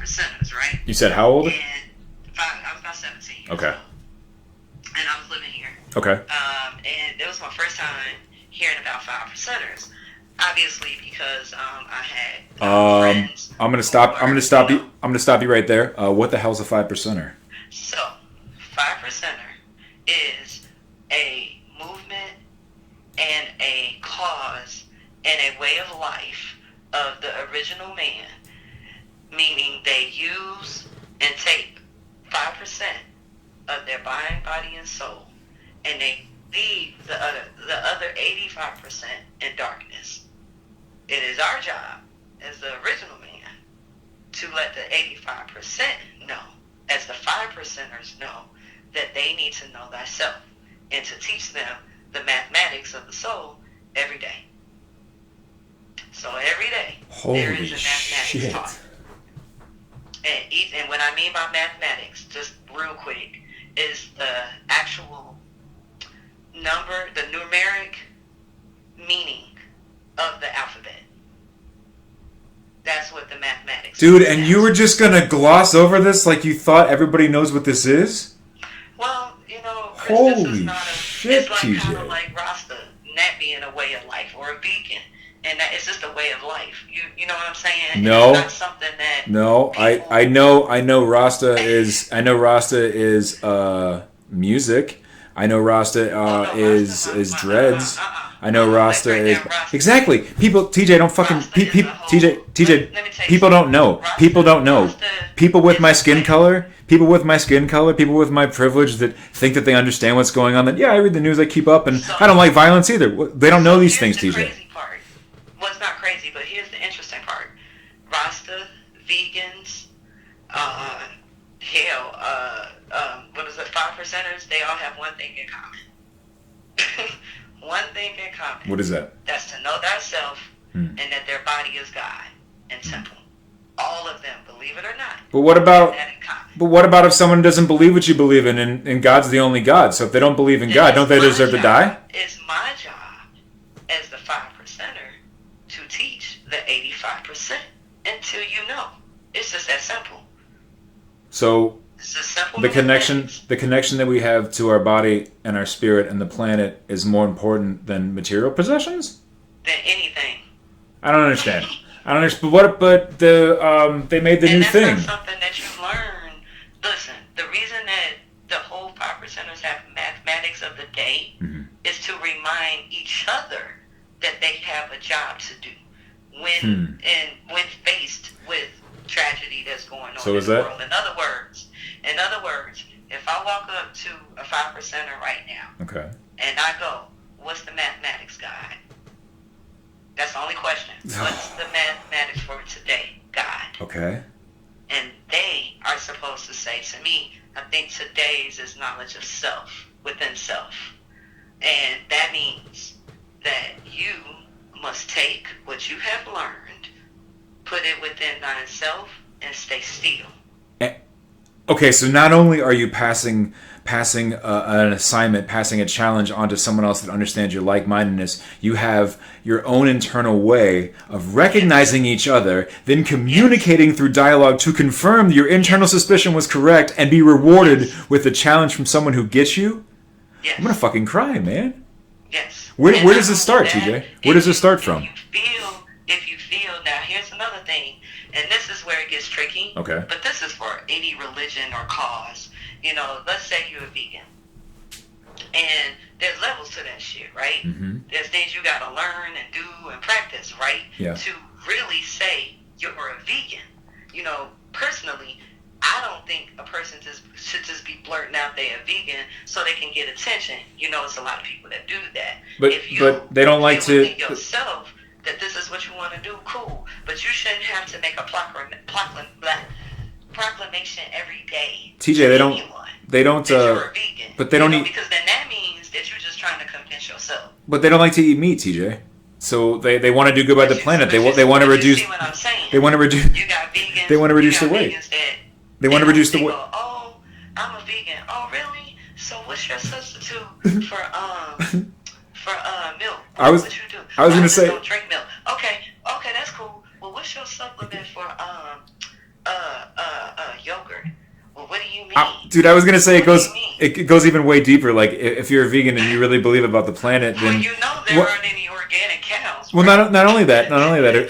percenters, right? You said how old? And I was about 17. Okay. And I was living here. Okay. And it was my first time hearing about 5 percenters. Obviously, because I had friends. I'm gonna stop you right there. What the hell's a 5 percenter? So, 5 percenter is a movement and a cause and a way of life of the original man, meaning they use and take 5% of their mind, body, and soul, and they leave the other 85% in darkness. It is our job as the original man to let the 85% know, as the 5 percenters know, that they need to know thyself and to teach them the mathematics of the soul every day. So every day there is a mathematics taught. And what I mean by mathematics, just real quick, is the actual number, the numeric meaning of the alphabet. That's what the mathematics Dude, and you were just going to gloss over this like you thought everybody knows what this is? Well, you know, holy this is not shit, it's like TJ. kind of like Rasta, and that being a way of life, or a vegan, and that it's just a way of life. You know what I'm saying? No. It's not something that I know Rasta is music. I know Rasta is dreads. I know Rasta is exactly. People, TJ, don't fucking TJ. People don't know. People don't know. People with my skin color. People with my privilege that think that they understand what's going on. That I read the news, I keep up, and I don't like violence either. They don't know these things, TJ. Crazy part. Well, it's not crazy, but here's the interesting part. Rasta, vegans, what is it? 5 percenters. They all have one thing in common. One thing in common. What is that? That's to know thyself and that their body is God and temple. All of them, believe it or not. But what about if someone doesn't believe what you believe in, and God's the only God? So if they don't believe in God, don't they deserve to die? It's my job as the 5 percenter to teach the 85% until you know. It's just that simple. So it's just simple. The connection that we have to our body and our spirit and the planet is more important than material possessions? Than anything. I don't understand. But they made the new thing. And that's not something that you learn. Listen, the reason that the whole 5 percenters have mathematics of the day is to remind each other that they have a job to do when faced with tragedy that's going on in the world. In other words, if I walk up to a 5 percenter right now, okay, and I go, "What's the mathematics, God?" That's the only question. What's the mathematics for today, God? Okay. And they are supposed to say to me, I think today's is knowledge of self, within self. And that means that you must take what you have learned, put it within thyself, and stay still. Okay, so not only are you passing an assignment, passing a challenge onto someone else that understands your like-mindedness, you have your own internal way of recognizing each other, then communicating through dialogue to confirm that your internal suspicion was correct and be rewarded with a challenge from someone who gets you? Yes. I'm going to fucking cry, man. Yes. Where does this start, TJ? Where does this start from? If you feel, now here's another thing, and this is where it gets tricky. Okay. But this is for any religion or cause. You know, let's say you're a vegan. And there's levels to that shit, right? Mm-hmm. There's things you gotta learn and do and practice, right? Yeah. To really say you're a vegan. You know, personally, I don't think a person should just be blurting out they're a vegan so they can get attention. You know, it's a lot of people that do that. But they don't like to... yourself that this is what you want to do, cool. But you shouldn't have to make a proclamation every day. TJ, they don't. You're a vegan, but they don't eat. Because then that means that you're just trying to convince yourself. But they don't like to eat meat, TJ. So they want to do good by the planet. They want to reduce. See what I'm saying? They want to reduce. You got vegans. They want to reduce the weight. They want to reduce the weight. Oh, I'm a vegan. Oh, really? So what's your substitute for milk? What you do? I was gonna say. Don't drink milk. Okay, that's cool. Well, what's your supplement for Dude, I was gonna say What do you mean? it goes even way deeper. Like if you're a vegan and you really believe about the planet, Well, then you know there aren't any organic cows, well, bro. not only that,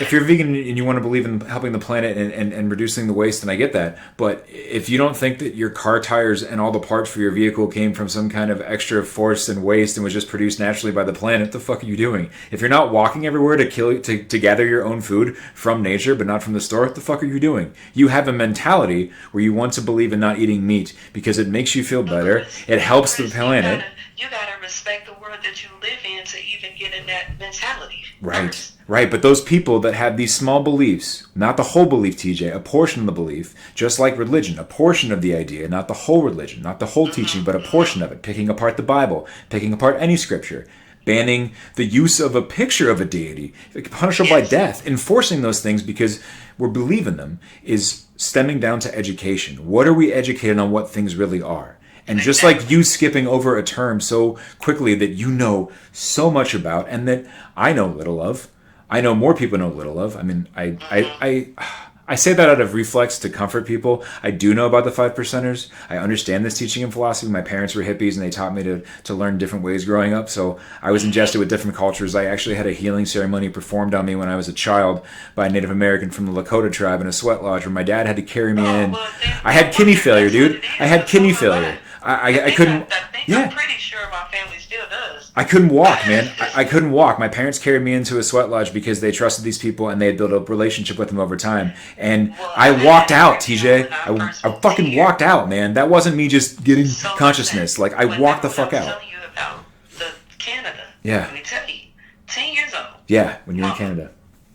if you're vegan and you want to believe in helping the planet and reducing the waste, then I get that. But if you don't think that your car tires and all the parts for your vehicle came from some kind of extra force and waste and was just produced naturally by the planet, what the fuck are you doing? If you're not walking everywhere to gather your own food from nature but not from the store, what the fuck are you doing? You have a mentality where you want to believe in not eating meat because it makes you feel better. It helps the planet. You gotta respect the world that you live in to even get in that mentality. Right, right. But those people that have these small beliefs, not the whole belief, TJ, a portion of the belief, just like religion, a portion of the idea, not the whole religion, not the whole teaching, but a portion of it, picking apart the Bible, picking apart any scripture, banning the use of a picture of a deity, punishable by death, enforcing those things because we're believing them, is stemming down to education. What are we educated on what things really are? And just like you skipping over a term so quickly that you know so much about and that I know little of, I know more people know little of. I mean, I say that out of reflex to comfort people. I do know about the 5%ers. I understand this teaching and philosophy. My parents were hippies and they taught me to learn different ways growing up. So I was ingested with different cultures. I actually had a healing ceremony performed on me when I was a child by a Native American from the Lakota tribe in a sweat lodge where my dad had to carry me in. I had kidney failure, dude. I had kidney failure. I couldn't. I'm pretty sure my family still does. I couldn't walk, man. I couldn't walk. My parents carried me into a sweat lodge because they trusted these people and they had built a relationship with them over time. And I walked out, TJ. I fucking walked out, man. That wasn't me just getting consciousness. Like, I walked the fuck out. I'm telling you about the Canada. Yeah. Let me tell you. 10 years old. Yeah, when you're in Canada.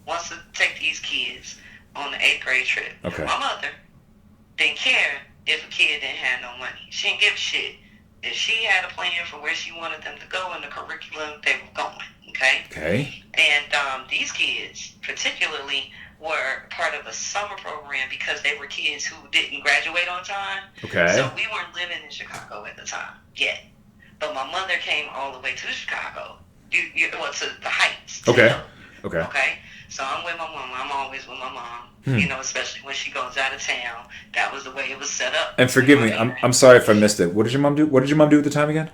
Wants to take these kids on the 8th grade trip. Okay. My mother didn't care if a kid didn't have no money. She didn't give a shit. If she had a plan for where she wanted them to go in the curriculum, they were going. Okay? Okay. And these kids, particularly, were part of a summer program because they were kids who didn't graduate on time. Okay. So we weren't living in Chicago at the time yet. But my mother came all the way to Chicago. To the Heights. Okay. Okay. Okay? So I'm with my mom. I'm always with my mom. You know, especially when she goes out of town. That was the way it was set up. And forgive me, I'm sorry if I missed it. What did your mom do? What did your mom do at the time again?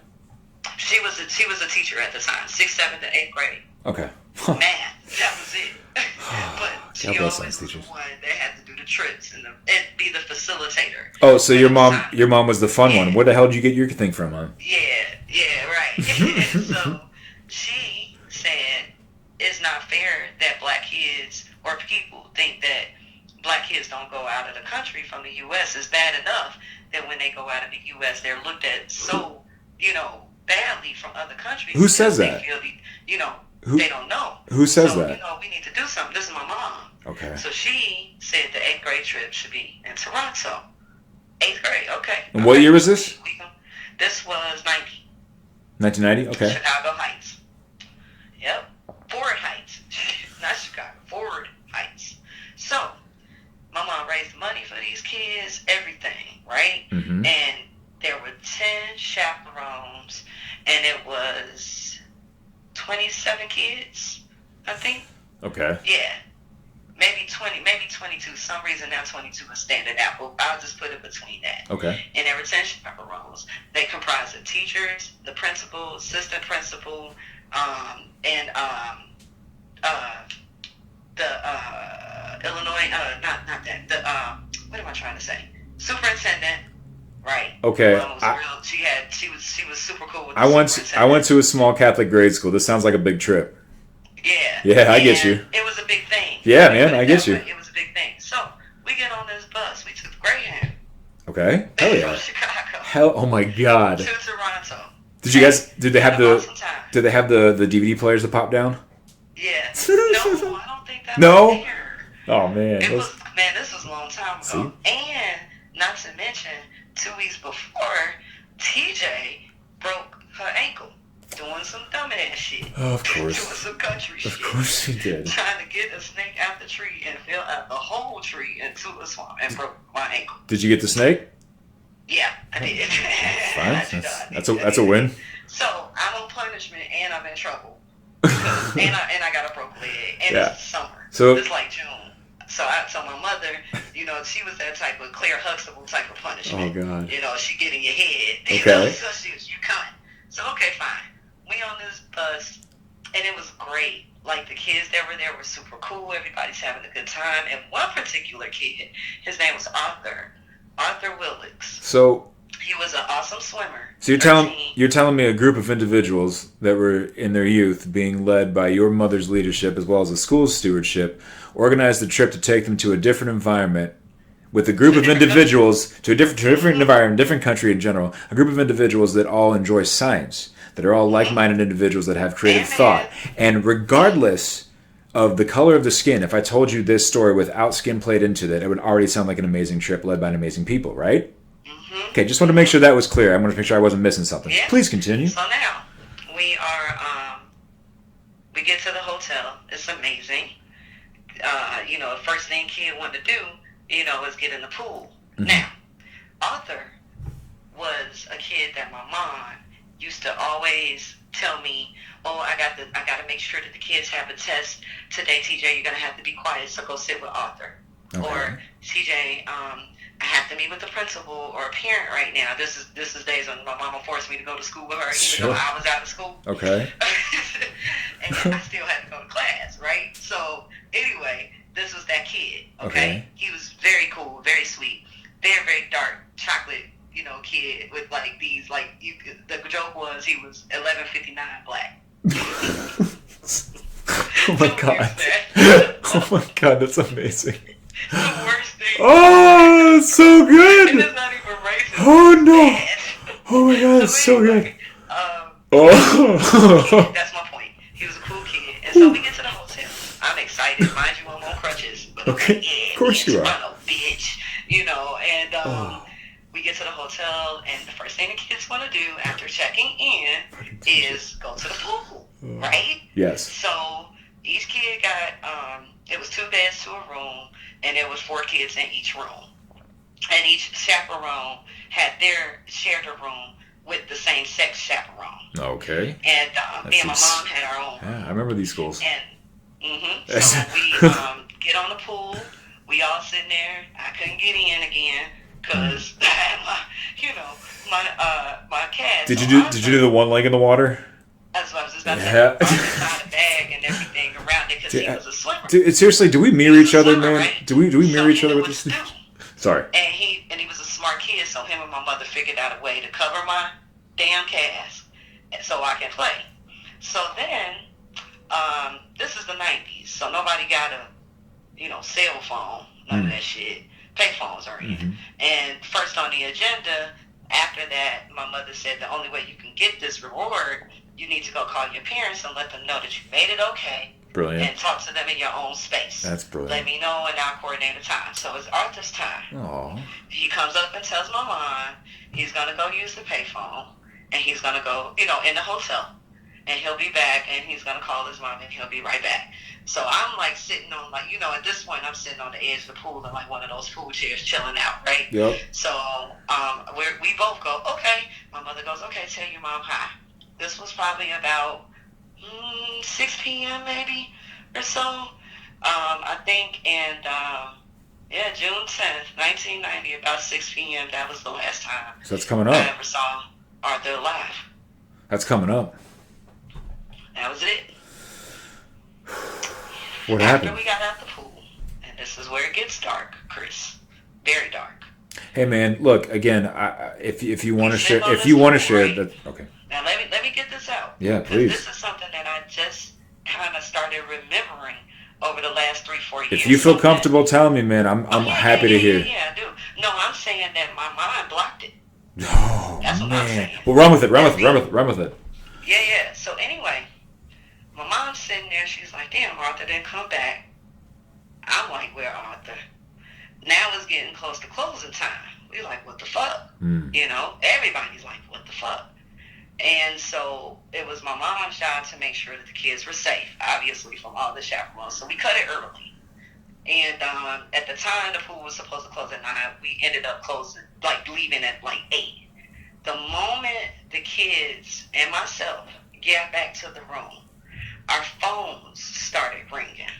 She was a teacher at the time, 6th, 7th, and 8th grade. Okay. Math. That was it. But she always was the one that had to do the trips and be the facilitator. Oh, so your mom was the fun one. Where the hell did you get your thing from, huh? Yeah, right. So she said it's not fair that black kids or people think that black kids don't go out of the country from the U.S. It's bad enough that when they go out of the U.S. they're looked at so, badly from other countries. Who says that? They don't know. Who says that? We need to do something. This is my mom. Okay. So she said the 8th grade trip should be in Toronto. 8th grade, okay. And what year was this? This was 1990? Okay. Chicago Heights. Yep. Ford Heights. Not Chicago. Ford Heights. So, my mom raised money for these kids, everything, right? Mm-hmm. And there were 10 chaperones, and it was 27 kids, I think. Okay. Yeah. Maybe 20, maybe 22. Some reason now 22 is standing out, but I'll just put it between that. Okay. And there were 10 chaperones. They comprised of teachers, the principal, assistant principal, and the Illinois, not that, what am I trying to say? Superintendent, right? Okay. She was super cool with the I went to a small Catholic grade school. This sounds like a big trip. Yeah. Yeah, I get you. It was a big thing. Yeah, man, I get you. It was a big thing. So, we get on this bus. We took the Greyhound. Okay. Hell yeah. From Chicago. Hell, oh my God. To Toronto. Did they have the DVD players that pop down? Yeah. No, I don't think that No? was there. Oh man. This was a long time ago. See? And not to mention, 2 weeks before, TJ broke her ankle doing some dumbass shit. Of course. Doing some country shit. Of course she did. Trying to get a snake out the tree and fell out the whole tree into a swamp and broke my ankle. Did you get the snake? Yeah, I did. Fine. That's a win. So I'm on punishment and I'm in trouble. and I got a broke leg and it's summer. So it's like June. So my mother, she was that type of Claire Huxtable type of punishment. Oh God. She get in your head. Okay. So you coming. So okay, fine. We on this bus, and it was great. Like the kids that were there were super cool. Everybody's having a good time. And one particular kid, his name was Arthur Willicks. So he was an awesome swimmer. So you're telling me a group of individuals that were in their youth, being led by your mother's leadership as well as the school's stewardship, organized a trip to take them to a different environment with a group of individuals to a different environment, different country in general, a group of individuals that all enjoy science, that are all like-minded individuals that have creative thought, and regardless of the color of the skin, if I told you this story without skin played into it, it would already sound like an amazing trip led by an amazing people, right? Okay, just wanted to make sure that was clear. I wanted to make sure I wasn't missing something. Yeah. Please continue. So now we get to the hotel. It's amazing. The first thing kid wanted to do, was get in the pool. Mm-hmm. Now, Arthur was a kid that my mom used to always tell me, "Oh, I got to make sure that the kids have a test today. TJ, you're gonna have to be quiet, so go sit with Arthur." Okay. Or TJ, I have to meet with the principal or a parent right now. This is days when my mama forced me to go to school with her, even though I was out of school. Okay. And I still had to go to class, right? So anyway, this was that kid. Okay. He was very cool, very sweet, very, very dark chocolate, kid with like these the joke was he was 11:59 black. Oh my God. Oh my God, that's amazing. The worst thing. Oh, it's so good. And it's not even racist. Oh no. Oh my God, it's so good. That's my point. He was a cool kid. And so we get to the hotel. I'm excited. Mind you, I'm on crutches. But okay. Yeah, of course you are. Bitch. And we get to the hotel, and the first thing the kids want to do after checking in is go to the pool, right? Yes. So each kid got, it was 2 beds to a room, and there was 4 kids in each room. And each chaperone shared a room with the same sex chaperone. Okay. And me and my mom had our own. Yeah, I remember these schools. And so we get on the pool. We all sitting there. I couldn't get in again because my cat. Did you do the one leg in the water? That's what I was just about to say. Inside the bag and everything around it because he was a swimmer. Dude, seriously, do we mirror each other, man? Right? Do we mirror each other with this? Sorry. And he was a smart kid, so him and my mother figured out a way to cover my damn cast so I can play. So then, this is the 90s, so nobody got a, cell phone, none of that shit. Pay phones are in. Mm-hmm. And first on the agenda, after that, my mother said the only way you can get this reward, you need to go call your parents and let them know that you made it okay. Brilliant. And talk to them in your own space. That's brilliant. Let me know and I'll coordinate a time. So it's Arthur's time. Aww. He comes up and tells my mom he's going to go use the payphone. And he's going to go, in the hotel. And he'll be back and he's going to call his mom and he'll be right back. So I'm sitting on at this point I'm sitting on the edge of the pool in one of those pool chairs chilling out, right? Yep. So we both go, okay. My mother goes, okay, tell your mom hi. This was probably about 6 p.m. maybe or so, I think, and June 10th, 1990, about 6 p.m. That was the last time. So that's coming up. I ever saw Arthur alive. That's coming up. That was it. What happened? After we got out the pool, and this is where it gets dark, Chris. Very dark. Hey man, look again. If you want to share, right? that okay. Now let me get this out. Yeah, please. This is something that I just kind of started remembering over the last 3-4 years. If you feel comfortable telling me, man, I'm happy to hear. Yeah, I do. No, I'm saying that my mind blocked it. Oh, that's what I'm saying. Well, run with it. Yeah. So anyway, my mom's sitting there. She's like, "Damn, Arthur didn't come back." I'm like, "Where Arthur?" Now it's getting close to closing time. We're like, "What the fuck?" Everybody's like, "What the fuck?" And so it was my mom's job to make sure that the kids were safe, obviously, from all the chaperones. So we cut it early. And at the time, the pool was supposed to close at 9. We ended up leaving at 8. The moment the kids and myself got back to the room, our phones started ringing.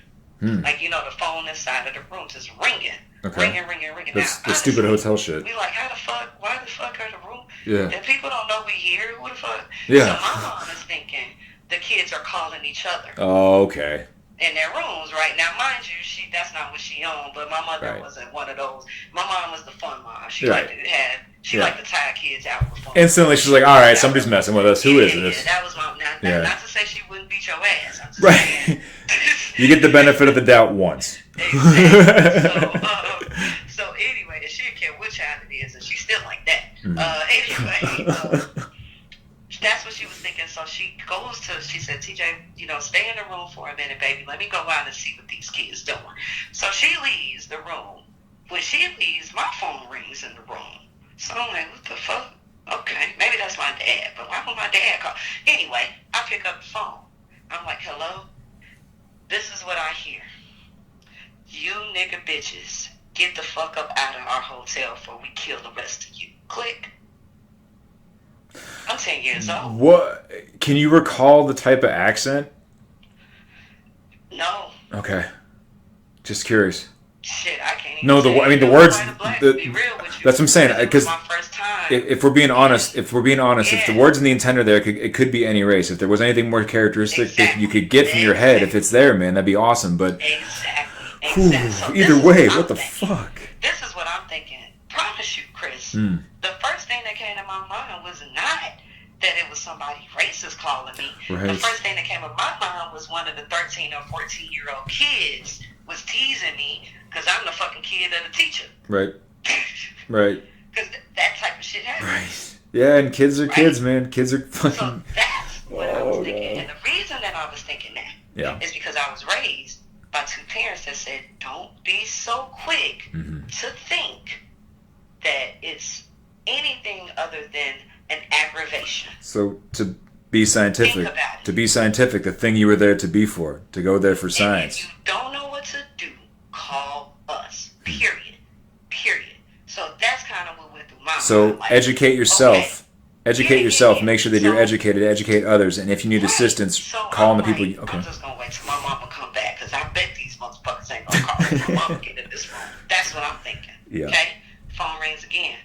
Like, the phone inside of the room just ringing. Okay. Ringing. That's now, the stupid hotel shit. We like, how the fuck? Why the fuck are the room? Yeah. And people don't know we here. Who the fuck? Yeah. So my mom is thinking the kids are calling each other. Oh, okay. In their rooms, right? Now, mind you, that's not what she owned, but my mother wasn't one of those. My mom was the fun mom. She liked to tie kids out with fun. Instantly, she's like, all right, somebody's messing with us. Who is this? Yeah, that was my... Not to say she wouldn't beat your ass. I'm just saying. You get the benefit of the doubt once. Exactly. So anyway, she didn't care what child it is, and she's still like that. Anyway... That's what she was thinking. So she said, TJ, stay in the room for a minute, baby. Let me go out and see what these kids doing. So she leaves the room. When she leaves, my phone rings in the room. So I'm like, what the fuck? Okay, maybe that's my dad. But why would my dad call? Anyway, I pick up the phone. I'm like, hello? This is what I hear. You nigga bitches, get the fuck up out of our hotel before we kill the rest of you. Click. I'm 10 years old. What? Can you recall the type of accent? No. Okay. Just curious. Shit, I can't even. No, the words. Be real with you. That's what I'm saying. Because my first time. If we're being honest, if the words in the intent are there, it could be any race. If there was anything more characteristic that you could get from your head, if it's there, man, that'd be awesome. But exactly. So either way, what the fuck? This is what I'm thinking. Promise you, Chris. The first thing that came to my mind was not that it was somebody racist calling me. Right. The first thing that came to my mind was one of the 13 or 14-year-old kids was teasing me because I'm the fucking kid of the teacher. Right. Right. Because that type of shit happens. Right. Yeah, and kids are kids, man. Kids are fucking... So that's what I was thinking. And the reason that I was thinking that is because I was raised by two parents that said, don't be so quick to think that it's anything other than an aggravation. So to be scientific, the thing you were there to be for, to go there for science. And if you don't know what to do, call us. Period. So that's kind of what went through my mind. So educate yourself. Okay. Educate yourself. Make sure that you're educated. Educate others. And if you need assistance, call on the people. Okay. I'm just going to wait till my mama come back because I bet these motherfuckers ain't going to call when my mama get in this room. That's what I'm thinking. Yeah. Okay? Phone rings again.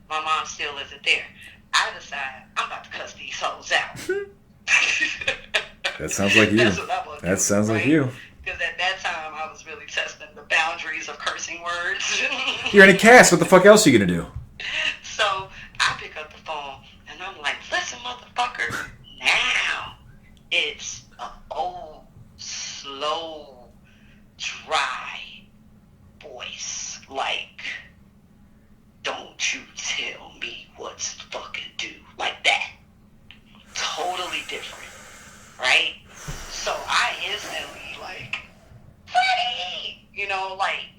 My mom still isn't there. I decide I'm about to cuss these hoes out. That sounds like you. That's what I'm gonna do, sounds right? like you. Because at that time, I was really testing the boundaries of cursing words. You're in a cast. What the fuck else are you going to do? So I pick up the phone, and I'm like, listen, motherfucker, now it's an old, slow, dry voice. Like, don't you tell me what to fucking do. Like that. Totally different. Right? So I instantly, like, Freddie! Like,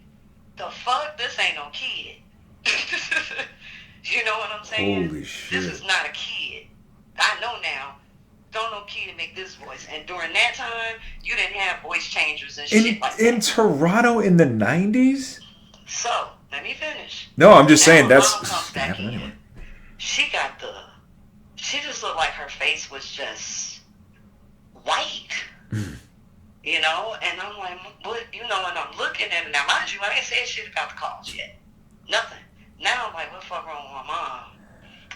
the fuck? This ain't no kid. You know what I'm saying? Holy shit. This is not a kid. I know now. Don't no kid make this voice. And during that time, you didn't have voice changers and shit like that. In Toronto in the 90s? So, let me finish. No, I'm just saying that's happened anyway. She just looked like her face was just white. And I'm like, what, and I'm looking at it. Now, mind you, I ain't said shit about the calls yet. Nothing. Now I'm like, what the fuck wrong with my mom?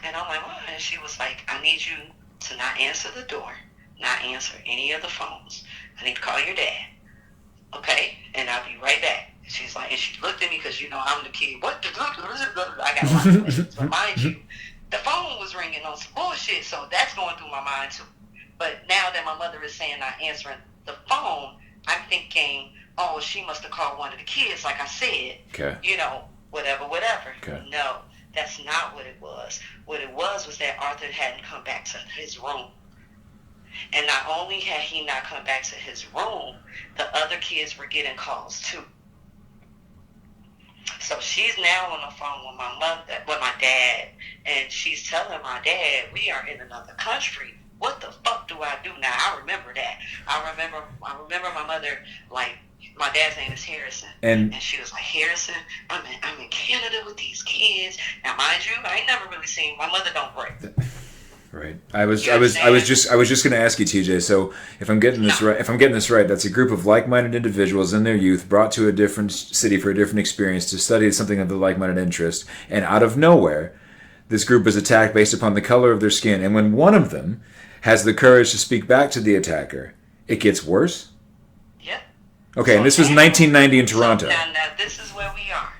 And I'm like, what? And she was like, I need you to not answer the door, not answer any of the phones. I need to call your dad. Okay? And I'll be right back. She's like, and she looked at me because, I'm the kid. What the I got a lot of questions. But mind you, the phone was ringing on some bullshit, so that's going through my mind too. But now that my mother is saying not answering the phone, I'm thinking, oh, she must have called one of the kids, like I said. Okay. Whatever. Okay. No, that's not what it was. What it was that Arthur hadn't come back to his room. And not only had he not come back to his room, the other kids were getting calls too. So she's now on the phone with my dad, and she's telling my dad, we are in another country. What the fuck do I do now? I remember that. I remember my mother, like, my dad's name is Harrison. And she was like, Harrison, I'm in Canada with these kids. Now, mind you, I ain't never really seen, my mother don't break. Right. I was just going to ask you, TJ. So if I'm getting this right, that's a group of like-minded individuals in their youth brought to a different city for a different experience to study something of the like-minded interest, and out of nowhere, this group is attacked based upon the color of their skin. And when one of them has the courage to speak back to the attacker, it gets worse. Yep. Okay, so and this was 1990 in Toronto. So now this is where we are.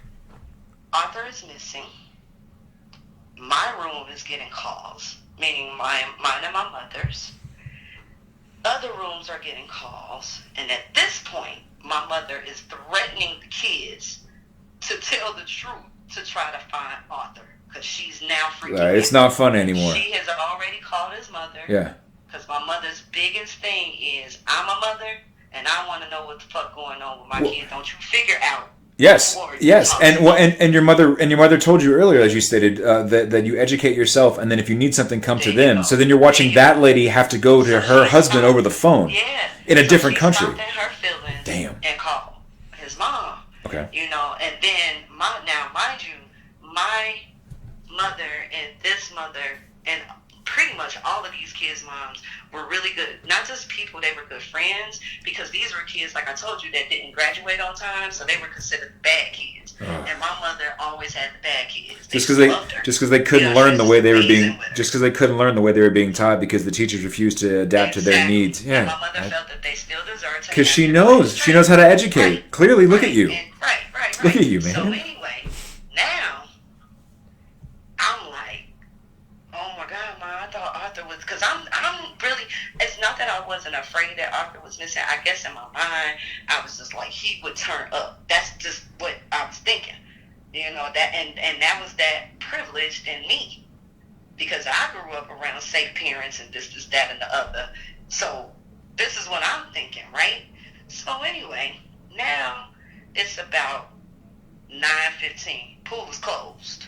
Arthur is missing. My room is getting calls, meaning mine and my mother's. Other rooms are getting calls, and at this point, my mother is threatening the kids to tell the truth to try to find Arthur, because she's now freaking out. It's not fun anymore. She has already called his mother. Yeah. Because my mother's biggest thing is, I'm a mother, and I want to know what the fuck going on with my kids. Don't you figure out. Yes, and your mother told you earlier, as you stated, that you educate yourself, and then if you need something, come to them. So then you're watching that lady have to go to her husband over the phone, in a different country. Her feelings. Damn. And call his mom. Okay. And then now, mind you, my mother and this mother and pretty much all of these kids' moms were really good. Not just people, they were good friends, because these were kids, like I told you, that didn't graduate on time, so they were considered bad kids. And my mother always had the bad kids. Just because they couldn't learn the way they were being taught, because the teachers refused to adapt to their needs. Yeah. And my mother felt that they still deserved to. Because she knows how to educate. Right. Clearly, look at you. Right. Look at you, man. So anyway, now I'm like, oh my God, Ma, I thought Arthur was, because I'm really, it's not that I wasn't afraid that Arthur was missing. I guess in my mind, I was just like, he would turn up. That's just what I was thinking. That, and that was that privilege in me, because I grew up around safe parents and this, that, and the other. So this is what I'm thinking, right? So anyway, now it's about 9:15. Pool is closed.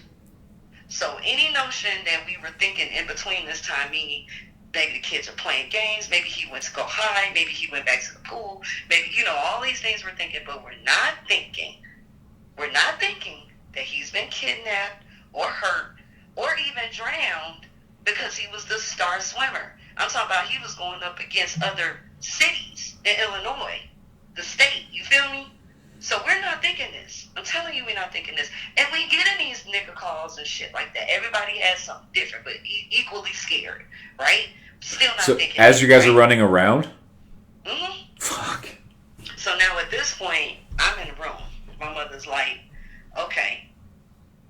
So any notion that we were thinking in between this time, meaning maybe the kids are playing games, maybe he went to go hide, maybe he went back to the pool, maybe, all these things we're thinking, but we're not thinking that he's been kidnapped or hurt or even drowned because he was the star swimmer. I'm talking about he was going up against other cities in Illinois, the state, you feel me? So we're not thinking this. I'm telling you, we're not thinking this. And we get in these nigga calls and shit like that. Everybody has something different, but equally scared, right? Still not thinking. So as you guys are running around? Mm-hmm. Fuck. So now at this point, I'm in the room. My mother's like, okay.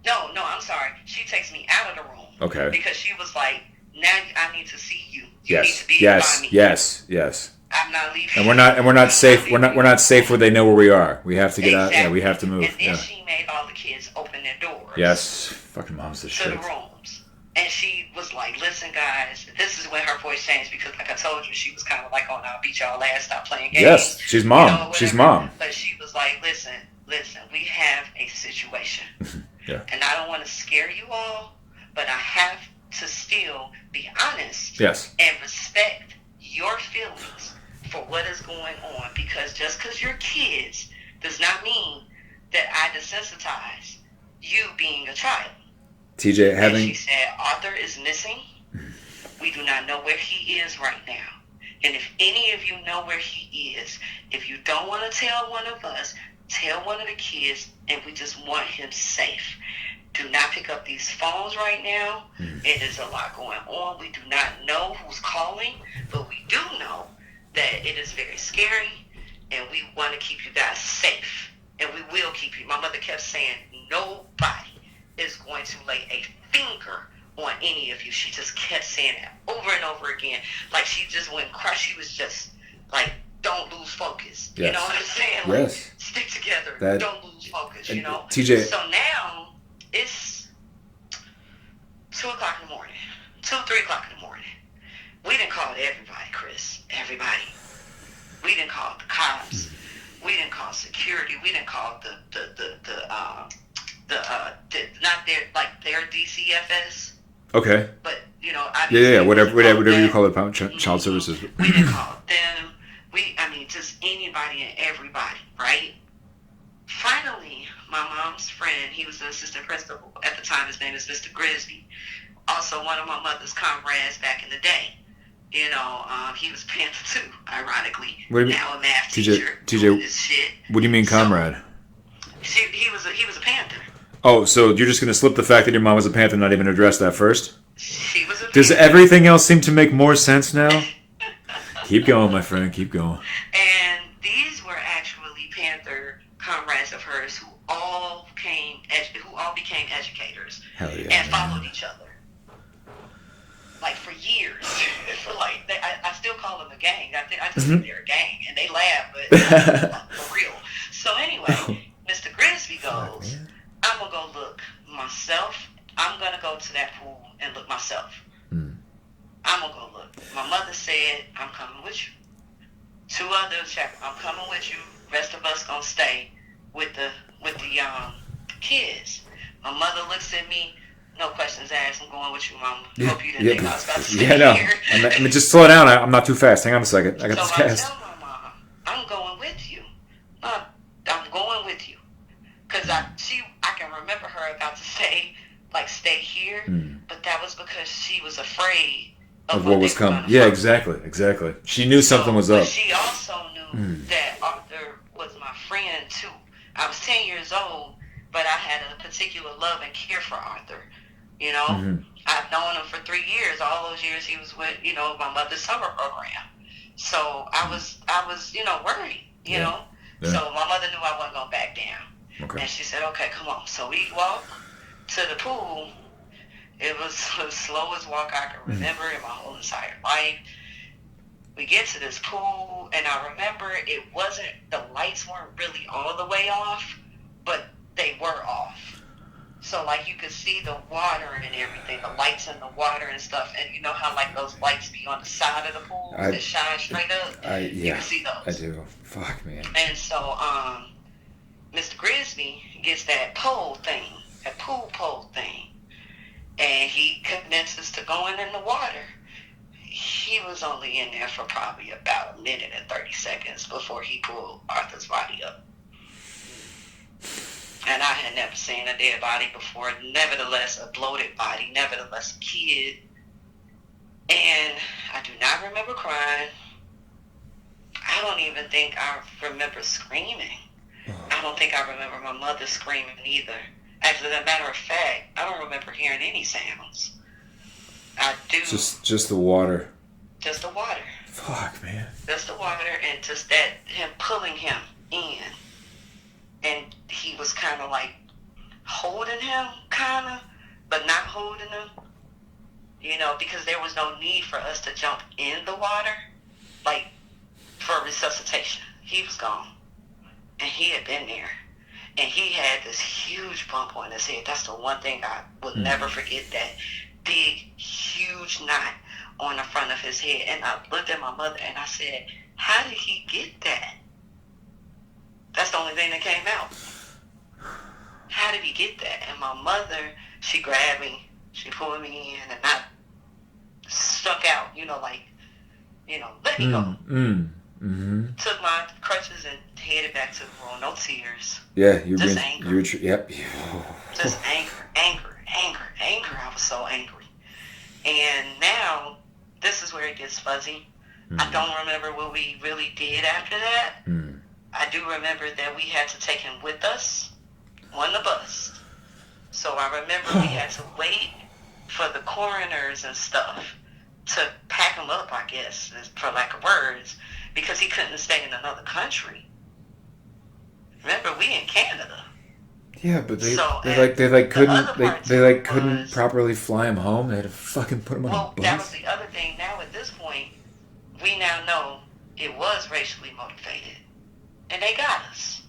No, I'm sorry. She takes me out of the room. Okay. Because she was like, now I need to see you. You need to be by me. Yes. I'm not leaving. And we're not safe. We're not safe where they know where we are. We have to get out. Yeah, we have to move. And then she made all the kids open their doors. Yes. Fucking mom's the shit. To the rooms. And she was like, listen, guys, this is when her voice changed, because like I told you, she was kind of like, oh, now beat y'all ass, stop playing games. Yes, she's mom. She's mom. But she was like, listen, we have a situation. Yeah. And I don't want to scare you all, but I have to still be honest. Yes. And respect your feelings for what is going on, because just because you're kids does not mean that I desensitize you being a child. TJ, and she said, Arthur is missing. We do not know where he is right now. And if any of you know where he is, if you don't want to tell one of us, tell one of the kids, and we just want him safe. Do not pick up these phones right now. It is a lot going on. We do not know who's calling, but we do know that it is very scary, and we want to keep you guys safe, and we will keep you. My mother kept saying, nobody is going to lay a finger on any of you. She just kept saying that over and over again. Like she just went crush. She was just like, don't lose focus. Yes. You know what I'm saying? Like, yes. Stick together. Don't lose focus, you know? TJ. So now it's 2 o'clock in the morning. 2, 3 o'clock in the morning. We didn't call everybody, Chris. Everybody. We didn't call the cops. We didn't call security. We didn't call their DCFS. Okay. But whatever you call it, child services. We didn't call them. Just anybody and everybody, right? Finally, my mom's friend, he was the assistant principal at the time. His name is Mr. Grisby. also one of my mother's comrades back in the day. You know, he was Panther too, ironically. What do you mean? Now a math teacher doing this shit. What do you mean, comrade? So, he was a Panther. Oh, so you're just going to slip the fact that your mom was a Panther and not even address that first? She was a Panther. Does everything else seem to make more sense now? Keep going, my friend. Keep going. And these were actually Panther comrades of hers who all became educators. Hell yeah, and followed each other. Like for years. I still call them a gang. I just think they're a gang, and they laugh, but for real. So anyway, Mr. Grisby goes, I'm gonna go look myself. I'm gonna go to that pool and look myself. I'm gonna go look. My mother said, I'm coming with you. 2 others check. I'm coming with you. Rest of us gonna stay with the kids. My mother looks at me. No questions asked. I'm going with you, Mama. Hope you didn't think I was about to stay here. I mean, just slow down. I'm not too fast. Hang on a second. I got this gas. So I tell my mom, I'm going with you. I'm going with you. Because I can remember her about to say, stay here. But that was because she was afraid of what was coming. Yeah, exactly. She knew something was up. But she also knew that Arthur was my friend, too. I was 10 years old, but I had a particular love and care for Arthur. You know, I've known him for 3 years. All those years he was with, my mother's summer program. So I was, worried, you know. Yeah. So my mother knew I wasn't going to back down. Okay. And she said, okay, come on. So we walked to the pool. It was the slowest walk I can remember in my whole entire life. We get to this pool, and I remember the lights weren't really all the way off, but they were off. So, you could see the water and everything, the lights in the water and stuff. And you know how, those lights be on the side of the pool that shine straight up? You can see those. I do. Fuck, man. And so, Mr. Grisby gets that pool pole thing. And he commences to going in the water. He was only in there for probably about 1 minute and 30 seconds before he pulled Arthur's body up. And I had never seen a dead body before. Nevertheless, a bloated body. Nevertheless, a kid. And I do not remember crying. I don't even think I remember screaming. I don't think I remember my mother screaming either. As a matter of fact, I don't remember hearing any sounds. I do. Just the water. Just the water. Fuck, man. Just the water and just that him pulling him in. And he was kind of holding him, but not holding him. Because there was no need for us to jump in the water, for resuscitation. He was gone. And he had been there. And he had this huge bump on his head. That's the one thing I will never forget, that big, huge knot on the front of his head. And I looked at my mother and I said, how did he get that? That's the only thing that came out. How did he get that? And my mother, she grabbed me, she pulled me in, and I stuck out, let me go. Took my crutches and headed back to the room. No tears. Yeah, just anger. Yep. Just anger. I was so angry. And now, this is where it gets fuzzy. I don't remember what we really did after that. I do remember that we had to take him with us on the bus. So I remember we had to wait for the coroners and stuff to pack him up, I guess, for lack of words, because he couldn't stay in another country. Remember, we in Canada. Yeah, but they couldn't properly fly him home. They had to fucking put him on a bus. Well, that was the other thing. Now at this point, we now know it was racially motivated. And they got us.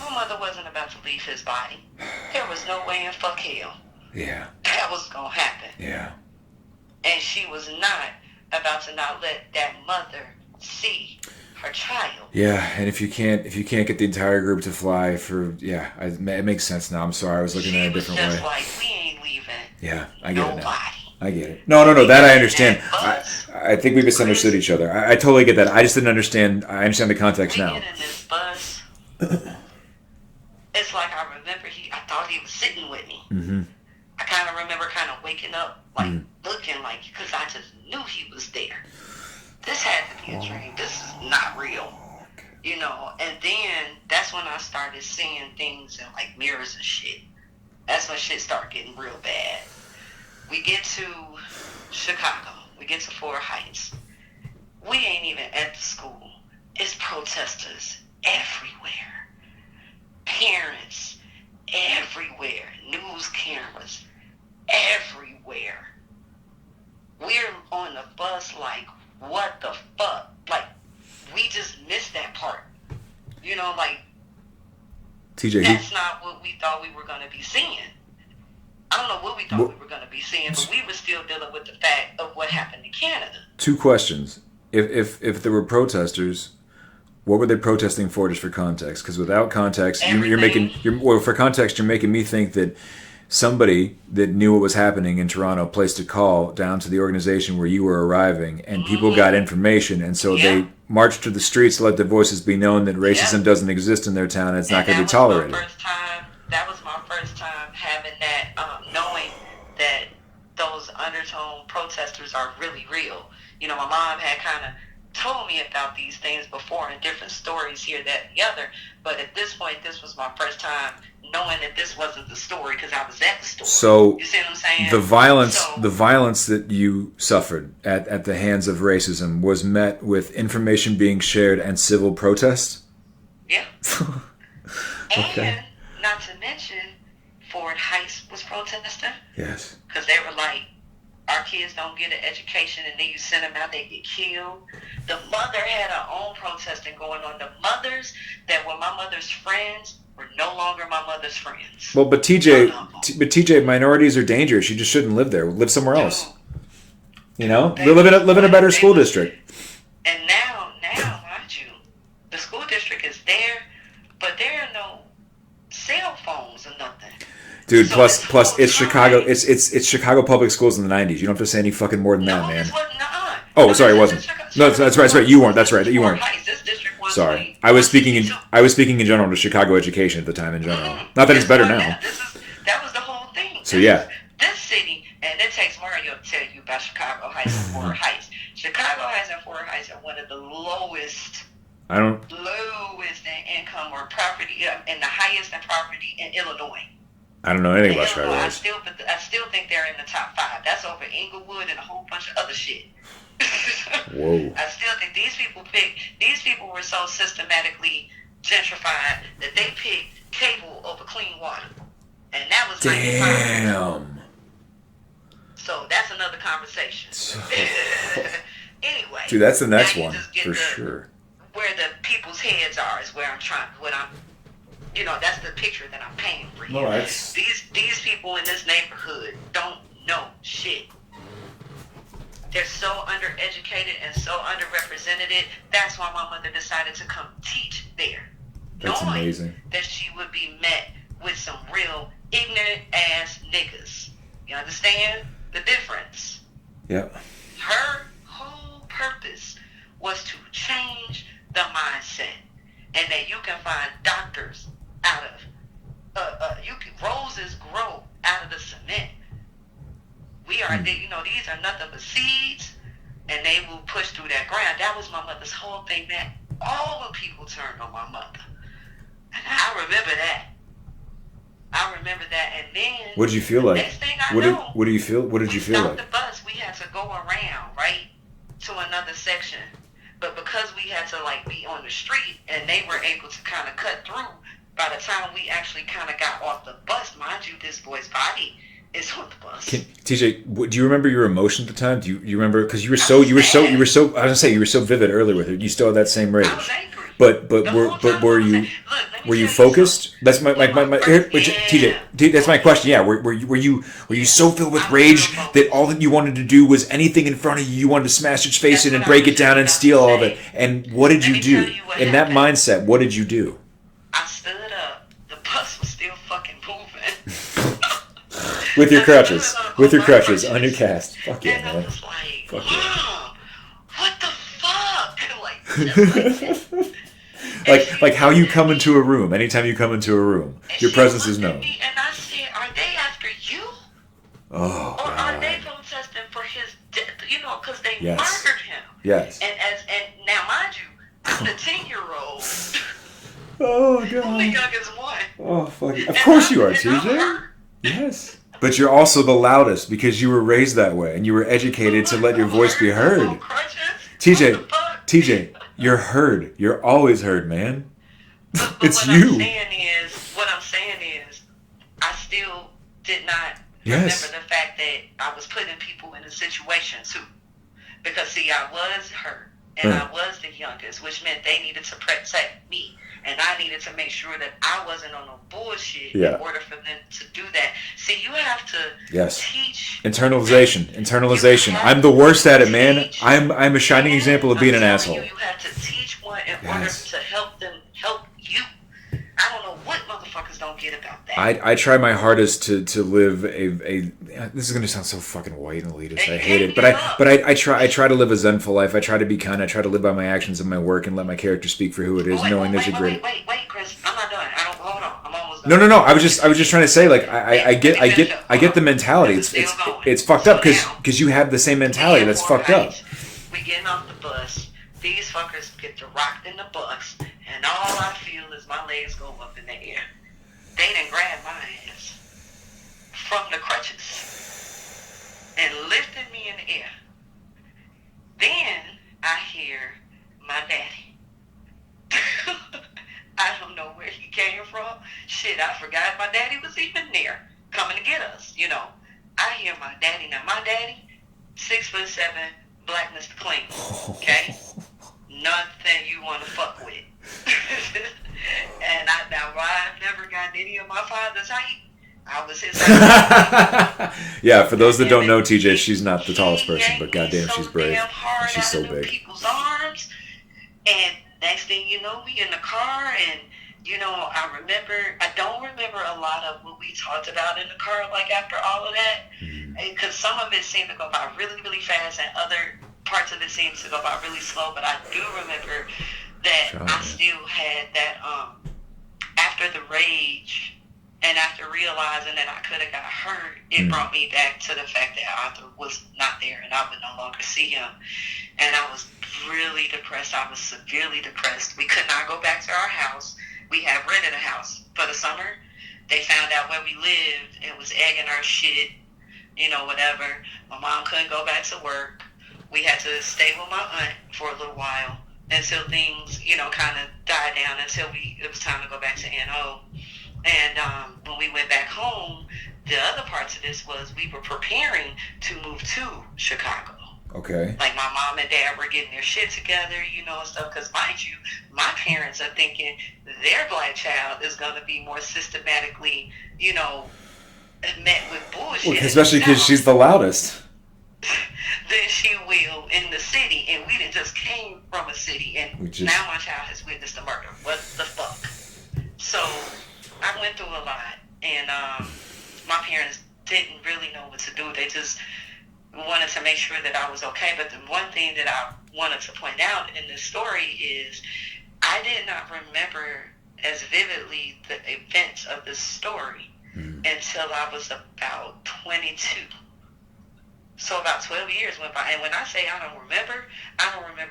My mother wasn't about to leave his body. There was no way in fuck hell. Yeah. That was gonna happen. Yeah. And she was not about to not let that mother see her child. Yeah, and if you can't get the entire group to fly it makes sense now. I'm sorry, I was looking at it a different way. She was just we ain't leaving. Yeah, I get it now. I get it. No, that I understand. I think we misunderstood each other. I totally get that. I just didn't understand. I understand the context now. We get in this bus. It's I remember I thought he was sitting with me. I kind of remember waiting waking up, like, looking like, because I just knew he was there. This had to be a dream. This is not real. You know, and then that's when I started seeing things in, like, mirrors and shit. That's when shit started getting real bad. We get to Chicago. We get to Fort Heights. We ain't even at the school. It's protesters everywhere. Parents everywhere. News cameras everywhere. We're on the bus like, what the fuck? Like, we just missed that part. You know, like, TJ, that's not what we thought we were going to be seeing. I don't know what we thought we were going to be seeing, but we were still dealing with the fact of what happened in Canada. 2 questions. If there were protesters, what were they protesting for, just for context? Because without context, you're making me think that somebody that knew what was happening in Toronto placed a call down to the organization where you were arriving, and people got information, and so they marched to the streets to let their voices be known that racism doesn't exist in their town, and it's not going to be tolerated. That was my first time having that, knowing that those undertone protesters are really real. You know, my mom had kind of told me about these things before in different stories here, that, and the other, but at this point, this was my first time knowing that this wasn't the story, because I was at the story. So you see what I'm saying? The violence that you suffered at the hands of racism was met with information being shared and civil protest? Yeah. Okay. And not to mention, Fort Heights was protesting. Yes. Because they were like, our kids don't get an education, and then you send them out, they get killed. The mother had her own protesting going on. The mothers that were my mother's friends were no longer my mother's friends. Well, but TJ, minorities are dangerous. You just shouldn't live there. Live somewhere else. You know, live in a better school district. And now, mind you, the school district is there, but there are no cell phones or nothing. Dude, so plus it's Chicago. It's Chicago public schools in the 90s. You don't have to say any fucking more than that, man. Oh, sorry, it wasn't. No, that's right. You weren't. That's right. You weren't. Sorry, I was speaking in general to Chicago education at the time in general. Not that it's better now. That was the whole thing. So yeah. This city, and it takes Mario to tell you about Chicago Heights and Fort Heights. Chicago Heights and Fort Heights are one of the lowest in income or property, and the highest in property in Illinois. I don't know anything about Chicago Heights. I still think they're in the top 5. That's over Inglewood and a whole bunch of other shit. Whoa. I still think these people were so systematically gentrified that they picked cable over clean water. And that was 95. Damn. So that's another conversation. Anyway. Dude, that's the next one for sure. Where the people's heads are is where that's the picture that I'm painting for you. No, these people in this neighborhood don't know shit. They're so undereducated and so underrepresented. That's why my mother decided to come teach there. That's knowing amazing. that she would be met with some real ignorant ass niggas. You understand the difference? Yep. Her whole purpose was to change the mindset, and that you can find doctors out of roses grow out of the cement. We are, these are nothing but seeds, and they will push through that ground. That was my mother's whole thing. That all the people turned on my mother, and I remember that. And then what did you feel like? Next thing I What did you feel like? The bus, we had to go around right to another section. But because we had to be on the street, and they were able to kind of cut through, by the time we actually kind of got off the bus, mind you, this boy's body is on the bus. TJ, do you remember your emotion at the time? Do you remember? Because you were so. I was gonna say you were so vivid earlier with it. You still had that same rage. I was angry. But were you focused? That's my TJ. That's my question. Yeah, were you so filled with rage that all that you wanted to do was anything in front of you wanted to smash its face in and break it down and steal all of it? And what did you do in that mindset? What did you do? I stood up. The bus was still fucking moving. With your crutches, on your cast. Fuck yeah, man. I was like, Mom, what the fuck? Like how you come into a room. Anytime you come into a room, your presence is known. And I said, are they after you? Oh, or God. are they protesting for his death? Because they Yes. murdered him. Yes. And now, mind you, I'm the 10-year-old. Oh, I'm the God. youngest one. Oh, fuck it. Of course you are, TJ. Yes. But you're also the loudest because you were raised that way and you were educated to let your voice be heard. TJ, you're heard. You're always heard, man. It's you. What I'm saying is, I still did not Yes. remember the fact that I was putting people in a situation too. Because see, I was hurt and I was the youngest, which meant they needed to protect me. And I needed to make sure that I wasn't on no bullshit in order for them to do that. See, you have to teach. Internalization. I'm the worst at it, man. I'm a shining example of being an asshole. You have to teach one in order to help them help you. I don't know what motherfuckers don't get about that. I try my hardest to live a this is gonna sound so fucking white and elitist. I hate it, but I try to live a zenful life. I try to be kind. I try to live by my actions and my work and let my character speak for who it is, knowing there's a great. Wait, Chris, I'm not done. Hold on. I'm almost done. No. I was just trying to say, like, I get the mentality. It's fucked up because you have the same mentality. That's fucked up. We getting off the bus. These fuckers get to rocked in the bus, and all I feel is my legs go up in the air. They done grabbed my ass from the crutches and lifted me in the air. Then I hear my daddy. I don't know where he came from. Shit, I forgot my daddy was even there, coming to get us. I hear my daddy. Now my daddy, 6'7", black Mr. Clean. Okay, nothing you want to fuck with. And I've never gotten any of my father's height. I was his height. Yeah, for those that don't know TJ, she's not the tallest person, but goddamn, she's brave. And she's so big. People's arms, and next thing you know, we in the car, and I don't remember a lot of what we talked about in the car, like after all of that, because some of it seemed to go by really, really fast, and other parts of it seemed to go by really slow. But I do remember that I still had that after the rage and after realizing that I could have got hurt, it brought me back to the fact that Arthur was not there and I would no longer see him. And I was really depressed. I was severely depressed. We could not go back to our house. We had rented a house for the summer. They found out where we lived and was egging our shit, whatever. My mom couldn't go back to work. We had to stay with my aunt for a little while until things, kind of died down until it was time to go back to NO. And when we went back home, the other parts of this was we were preparing to move to Chicago. Okay. Like my mom and dad were getting their shit together, and stuff. Because mind you, my parents are thinking their black child is going to be more systematically, met with bullshit. Well, especially because she's the loudest. Than she will in the city, and we didn't just came from a city, and now my child has witnessed a murder. What the fuck? So I went through a lot, and my parents didn't really know what to do. They just wanted to make sure that I was okay. But the one thing that I wanted to point out in this story is I did not remember as vividly the events of this story until I was about 22. So about 12 years went by, and when I say I don't remember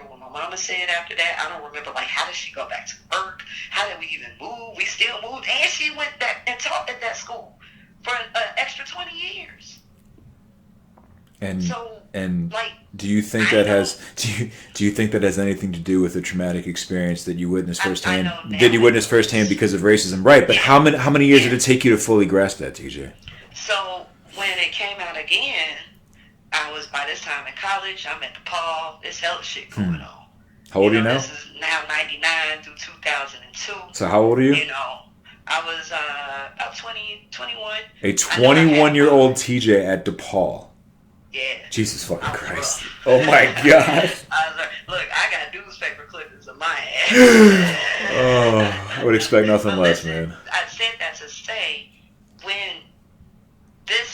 what my mama said after that. I don't remember, like, how did she go back to work? How did we even move? We still moved, and she went back and taught at that school for an extra 20 years. And like, do you think that has anything to do with the traumatic experience that you witnessed firsthand? Did you witness firsthand because of racism? Right, but how many years did it take you to fully grasp that, TJ? So when it came out again, I was by this time in college. I'm at DePaul. There's hella shit going on. How old are you now? This is now 99 through 2002. So how old are you? I was about 21. A 21-year-old TJ at DePaul. Yeah. Jesus fucking Christ. Oh my God. I was like, look, I got newspaper clippings of my ass. Oh, I would expect nothing less, man. I said that to say, when this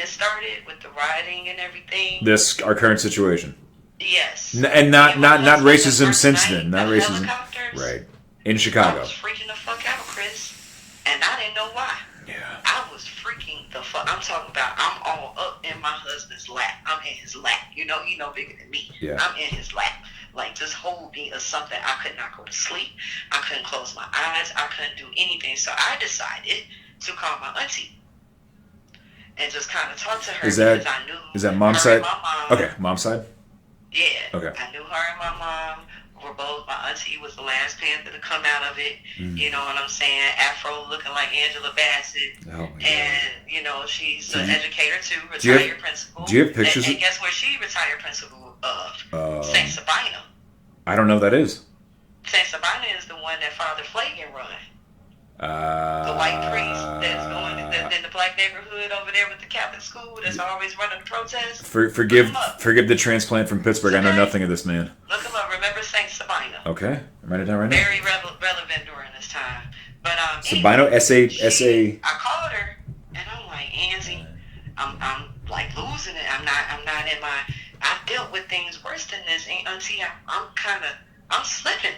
started with the rioting and everything. Our current situation. Yes. And not racism since then. Not racism. Right. In Chicago. I was freaking the fuck out, Chris. And I didn't know why. Yeah. I was freaking the the fuck. I'm talking about I'm all up in my husband's lap. I'm in his lap. You know, he no bigger than me. Yeah. I'm in his lap. Like, just hold me or something. I could not go to sleep. I couldn't close my eyes. I couldn't do anything. So I decided to call my auntie and just kind of talk to her because I knew is that mom's side? Okay, mom's side? Yeah. Okay. I knew her and my mom were both. My auntie was the last Panther to come out of it. You know what I'm saying? Afro looking like Angela Bassett. Oh my God. And, you know, she's an educator too, retired principal. Do you have pictures? And guess where she retired principal of? St. Sabina. I don't know what that is. St. Sabina is the one that Father Flagan run. The white priest that's going in the black neighborhood over there with the Catholic school that's always running the protests. Forgive the transplant from Pittsburgh. Okay. I know nothing of this man. Look him up. Remember St. Sabina. Okay. I'm writing it down right now. Very relevant during this time. But Sabino, S-A. I called her and I'm like, Angie, I'm like losing it. I'm not in my. I've dealt with things worse than this, Auntie. I'm slipping,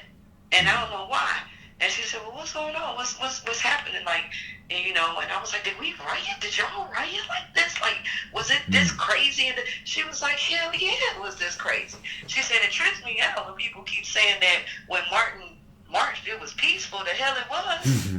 and I don't know why. And she said, well, what's going on? What's happening? Like, and, you know, and I was like, did we riot? Did y'all riot like this? Like, was it this crazy? And she was like, hell yeah, it was this crazy. She said, it trips me out when people keep saying that when Martin marched, it was peaceful. The hell it was.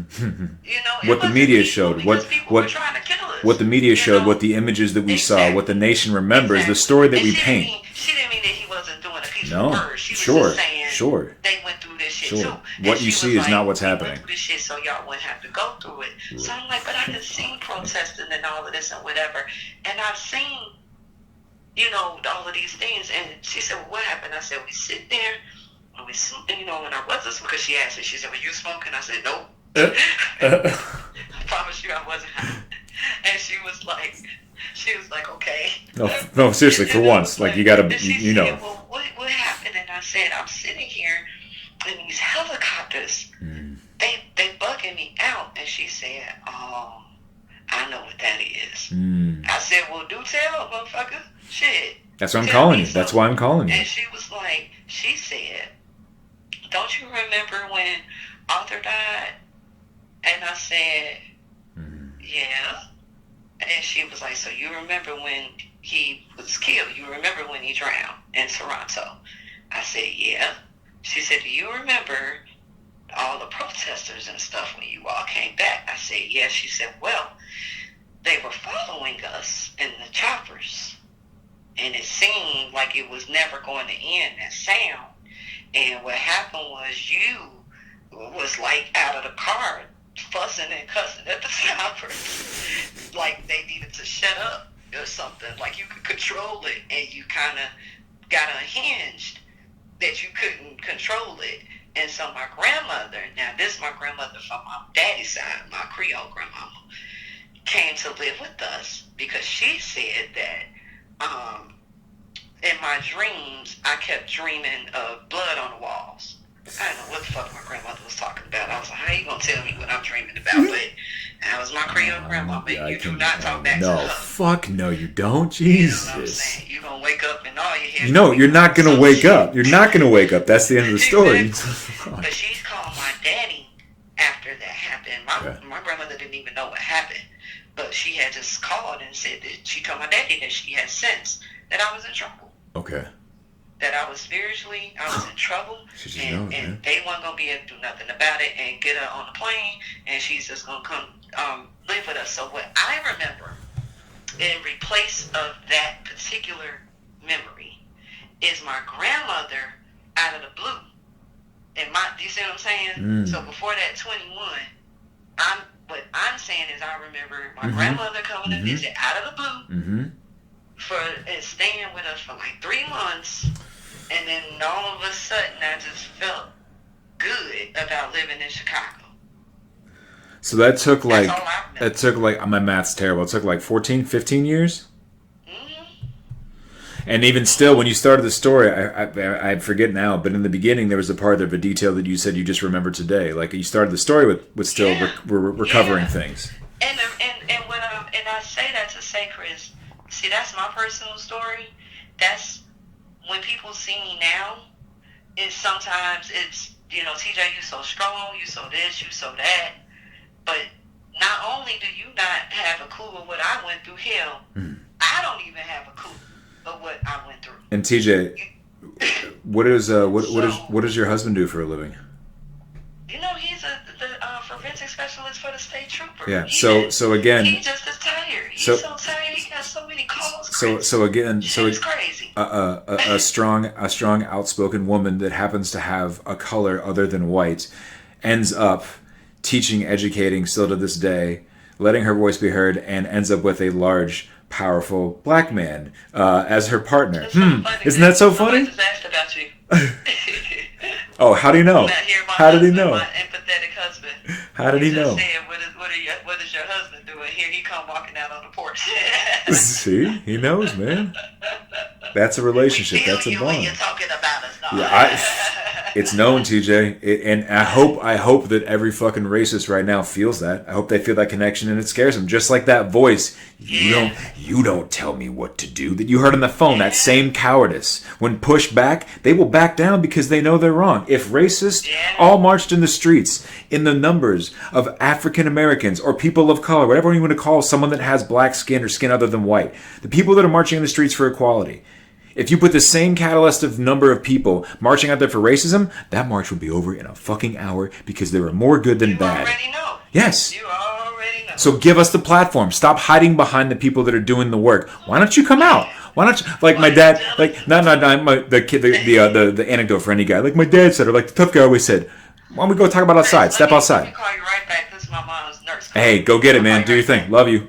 You know, what the media showed, what were trying to kill us. What the media showed, what the images that we saw, what the nation remembers, the story that we paint. She didn't mean that he wasn't doing a peaceful word. She was just saying they went through this shit too. What you see is not what's happening. Went through this shit so y'all wouldn't have to go through it. So I'm like, but I can see protesting and all of this and whatever. And I've seen, you know, all of these things. And she said, well, what happened? I said, we sit there and we, you know, and I wasn't, because she asked me, she said, were you smoking? I said, nope. I promise you I wasn't high. And she was like, okay. No, seriously, for once, like you gotta, you know. Said, well, what happened? And I said, I'm sitting here, and these helicopters, they bugging me out. And she said, oh, I know what that is. I said, well, do tell, motherfucker. Shit. That's what I'm calling you. That's why I'm calling you. And she was like, she said, don't you remember when Arthur died? And I said, yeah. And she was like, so you remember when he was killed? You remember when he drowned in Toronto? I said, yeah. She said, do you remember all the protesters and stuff when you all came back? I said, yeah. She said, well, they were following us in the choppers. And it seemed like it was never going to end, that sound. And what happened was you was like out of the car fussing and cussing at the choppers. Like they needed to shut up or something. Like you could control it and you kind of got unhinged that you couldn't control it. And so my grandmother, now this is my grandmother from my daddy's side, my Creole grandmama, came to live with us because she said that in my dreams, I kept dreaming of blood on the walls. I didn't know what the fuck my grandmother was talking about. I was like, how you gonna tell me what I'm dreaming about? But that was my Creole grandma. But you do not talk back to her. No, fuck no, you don't. Jesus. You know what I'm saying? You're gonna wake up and all you hear. You know, you're not gonna wake up. You're not gonna wake up. That's the end of the story. But she's called my daddy after that happened. My grandmother didn't even know what happened. But she had just called and said that she told my daddy that she had sensed that I was in trouble. Okay. That I was spiritually, I was in trouble, and they weren't going to be able to do nothing about it and get her on the plane, and she's just going to come live with us. So what I remember in replace of that particular memory is my grandmother out of the blue. And do you see what I'm saying? So before that 21, what I'm saying is I remember my grandmother coming to visit out of the blue and staying with us for like 3 months. And then all of a sudden, I just felt good about living in Chicago. So that took like, my math's terrible. It took like 14, 15 years? And even still, when you started the story, I forget now, but in the beginning, there was a part of a detail that you said you just remembered today. Like you started the story with still recovering things. And I say that to say, Chris, see, that's my personal story. That's when people see me now, sometimes it's, you know, TJ, you so strong, you so this, you so that. But not only do you not have have a clue of what I went through. Hell, I don't even have a clue of what I went through. And TJ, what does your husband do for a living? He's the forensic specialist for the state trooper. Yeah. So again, he just is tired. He's so tired. He has so many calls. So again, it's crazy. A strong, outspoken woman that happens to have a color other than white ends up teaching, educating, still to this day, letting her voice be heard, and ends up with a large, powerful black man as her partner. Isn't that so funny? Just asked about you. Oh, how do you know? How did he know? My empathetic husband. How did he know? Said, what is your husband doing? Here he come walking out on the porch. See, he knows, man. That's a relationship. That's a bond. When you're talking about us, no. Yeah, it's known, TJ, and I hope that every fucking racist right now feels that. I hope they feel that connection, and it scares them. Just like that voice, you don't tell me what to do, that you heard on the phone. That same cowardice. When pushed back, they will back down because they know they're wrong. If racists all marched in the streets in the numbers of African Americans or people of color, whatever you want to call someone that has black skin or skin other than white, the people that are marching in the streets for equality. If you put the same catalyst of number of people marching out there for racism, that march would be over in a fucking hour because there are more good than bad. You already know. Yes. You already know. So give us the platform. Stop hiding behind the people that are doing the work. Why don't you come out? Why don't you, like my dad, like, the anecdote for any guy, like my dad said, or like the tough guy always said, why don't we go talk about outside? Step outside. Let me call you right back. This is my mom's nurse. Hey, go get it, man. Do your thing. Love you.